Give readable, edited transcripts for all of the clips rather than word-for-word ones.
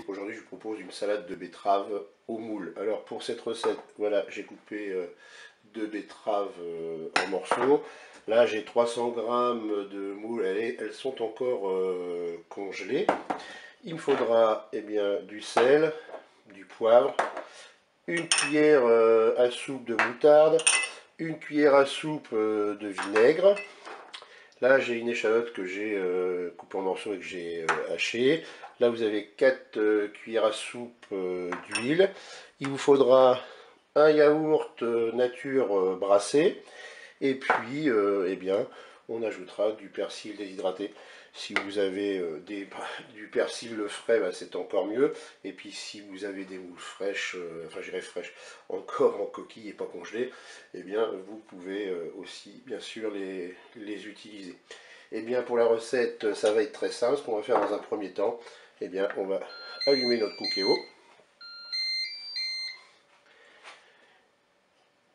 aujourd'hui je vous propose une salade de betterave au moule. Alors pour cette recette, voilà, j'ai coupé deux betteraves en morceaux. Là j'ai 300 g de moule, elles sont encore congelées. Il me faudra du sel, du poivre, une cuillère à soupe de moutarde, une cuillère à soupe de vinaigre. Là j'ai une échalote que j'ai coupée en morceaux et que j'ai hachée. Là vous avez 4 cuillères à soupe d'huile. Il vous faudra un yaourt nature brassé. Et puis on ajoutera du persil déshydraté. Si vous avez du persil frais, bah, c'est encore mieux. Et puis si vous avez des moules fraîches, enfin j'irais fraîches, encore en coquille et pas congelées, eh bien vous pouvez aussi bien sûr les utiliser. Et bien pour la recette, ça va être très simple. Ce qu'on va faire dans un premier temps, eh bien on va allumer notre Cookéo.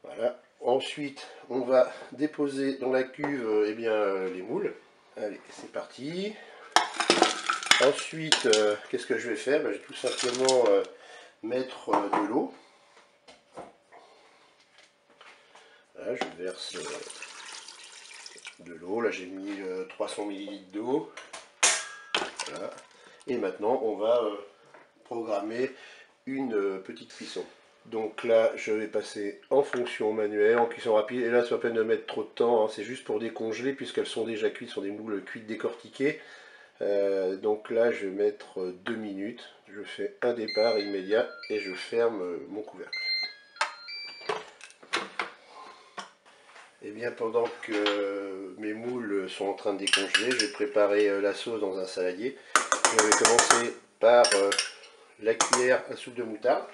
Voilà. Ensuite, on va déposer dans la cuve les moules. Allez, c'est parti. Ensuite, qu'est-ce que je vais faire? Je vais tout simplement mettre de l'eau. Voilà, je verse de l'eau. Là, j'ai mis 300 ml d'eau. Voilà. Et maintenant, on va programmer une petite cuisson. Donc là, je vais passer en fonction manuelle, en cuisson rapide. Et là, c'est pas peine de mettre trop de temps, hein, c'est juste pour décongeler, puisqu'elles sont déjà cuites, ce sont des moules cuites décortiquées. Donc là, je vais mettre 2 minutes. Je fais un départ immédiat et je ferme mon couvercle. Et bien, pendant que mes moules sont en train de décongeler, je vais préparer la sauce dans un saladier. Je vais commencer par la cuillère à soupe de moutarde.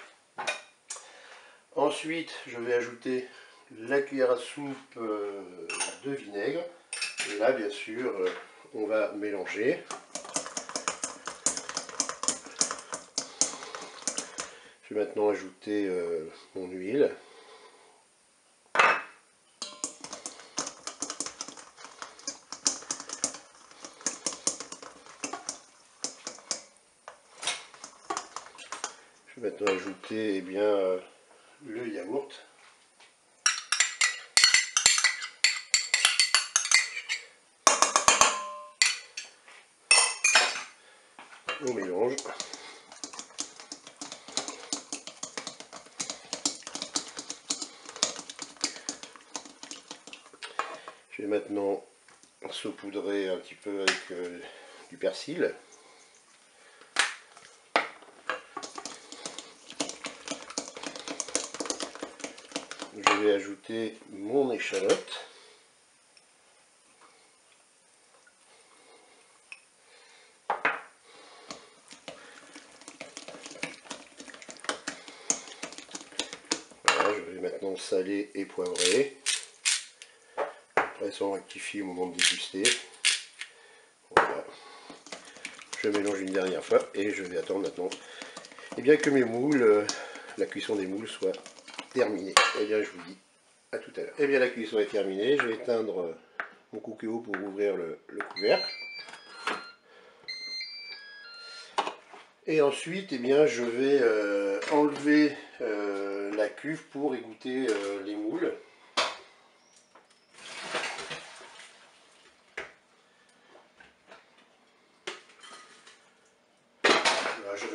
Ensuite, je vais ajouter la cuillère à soupe de vinaigre. Et là, bien sûr, on va mélanger. Je vais maintenant ajouter mon huile. Je vais maintenant ajouter le yaourt. On mélange. Je vais maintenant saupoudrer un petit peu avec du persil. Je vais ajouter mon échalote. Voilà, je vais maintenant saler et poivrer. Après, ça on rectifie au moment de déguster. Voilà. Je mélange une dernière fois et je vais attendre maintenant que mes moules, la cuisson des moules soit terminée. Et bien je vous dis à tout à l'heure. Et bien la cuisson est terminée, je vais éteindre mon Cookéo pour ouvrir le couvercle. Et ensuite je vais enlever la cuve pour égoutter les moules.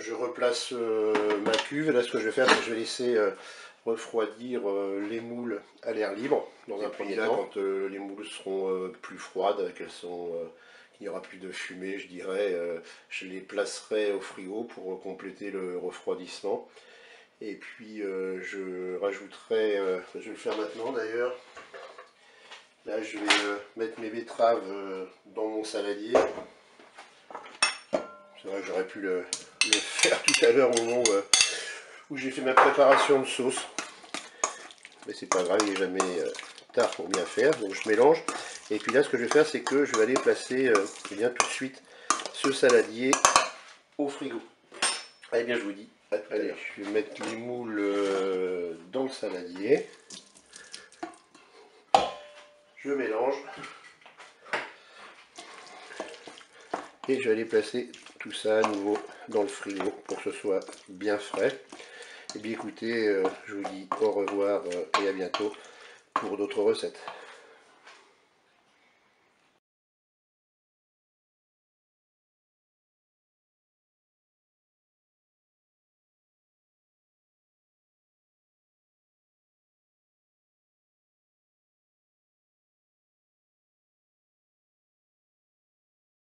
Je replace ma cuve. Là, ce que je vais faire, c'est que je vais laisser refroidir les moules à l'air libre dans un premier temps. Quand les moules seront plus froides, qu'il n'y aura plus de fumée, je dirais, je les placerai au frigo pour compléter le refroidissement. Et puis je rajouterai, je vais le faire maintenant d'ailleurs. Là, je vais mettre mes betteraves dans mon saladier. C'est vrai que j'aurais pu le faire tout à l'heure au moment où j'ai fait ma préparation de sauce. Mais c'est pas grave, il n'est jamais tard pour bien faire. Donc je mélange. Et puis là, ce que je vais faire, c'est que je vais aller placer tout de suite ce saladier au frigo. Allez bien, je vous dis. Allez, je vais mettre les moules dans le saladier. Je mélange. Et je vais les placer tout tout ça à nouveau dans le frigo pour que ce soit bien frais. Et bien écoutez, je vous dis au revoir et à bientôt pour d'autres recettes.